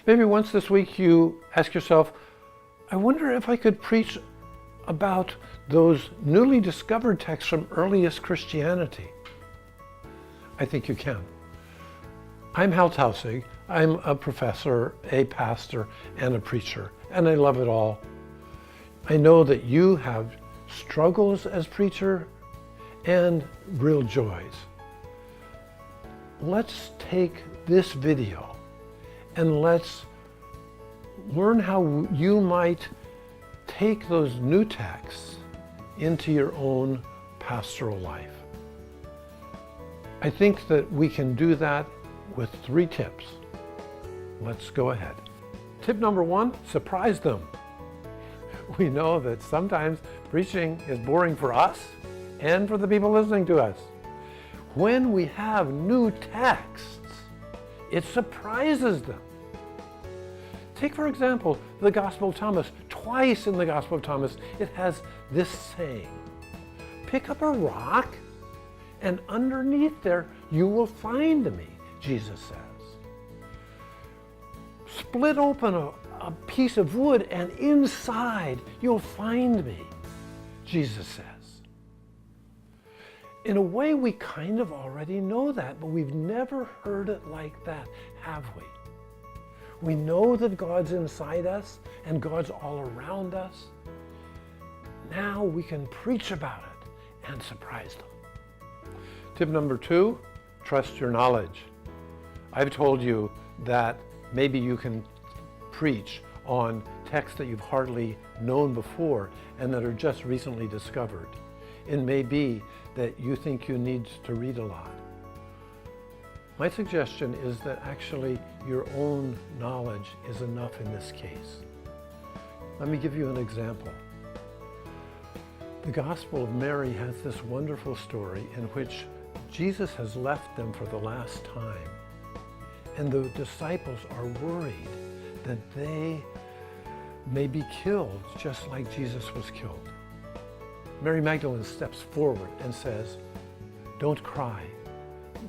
Maybe once this week you ask yourself, I wonder if I could preach about those newly discovered texts from earliest Christianity. I think you can. I'm Hal Taussig. I'm a professor, a pastor, and a preacher, and I love it all. I know that you have struggles as preacher and real joys. Let's take this video and let's learn how you might take those new texts into your own pastoral life. I think that we can do that with 3 tips. Let's go ahead. Tip number 1, surprise them. We know that sometimes preaching is boring for us and for the people listening to us. When we have new texts, it surprises them. Take, for example, the Gospel of Thomas. Twice in the Gospel of Thomas, it has this saying, pick up a rock and underneath there you will find me, Jesus says. Split open a piece of wood and inside you'll find me, Jesus says. In a way, we kind of already know that, but we've never heard it like that, have we? We know that God's inside us and God's all around us. Now we can preach about it and surprise them. Tip number 2, trust your knowledge. I've told you that maybe you can preach on texts that you've hardly known before and that are just recently discovered. It may be that you think you need to read a lot. My suggestion is that actually your own knowledge is enough in this case. Let me give you an example. The Gospel of Mary has this wonderful story in which Jesus has left them for the last time, and the disciples are worried that they may be killed just like Jesus was killed. Mary Magdalene steps forward and says, "Don't cry.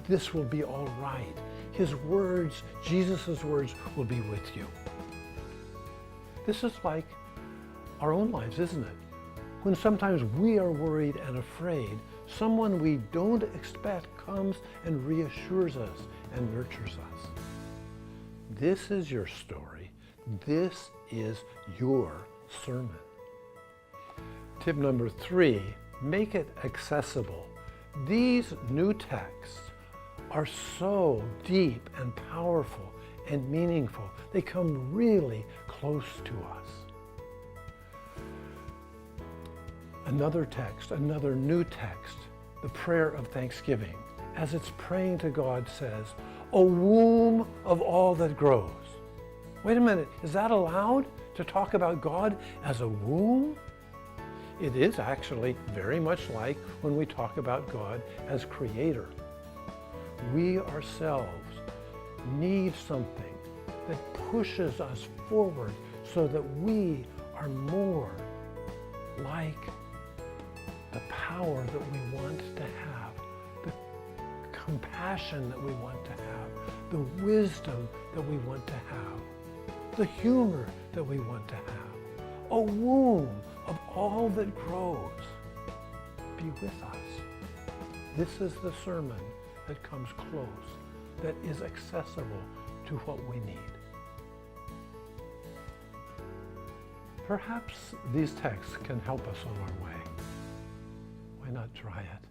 This will be all right. His words, Jesus' words, will be with you." This is like our own lives, isn't it? When sometimes we are worried and afraid, someone we don't expect comes and reassures us and nurtures us. This is your story. This is your sermon. Tip number 3, make it accessible. These new texts are so deep and powerful and meaningful. They come really close to us. Another text, another new text, the prayer of thanksgiving, as it's praying to God, says, "O womb of all that grows." Wait a minute, is that allowed to talk about God as a womb? It is actually very much like when we talk about God as creator. We ourselves need something that pushes us forward so that we are more like the power that we want to have, the compassion that we want to have, the wisdom that we want to have, the humor that we want to have. A womb of all that grows. Be with us. This is the sermon that comes close, that is accessible to what we need. Perhaps these texts can help us on our way. Why not try it?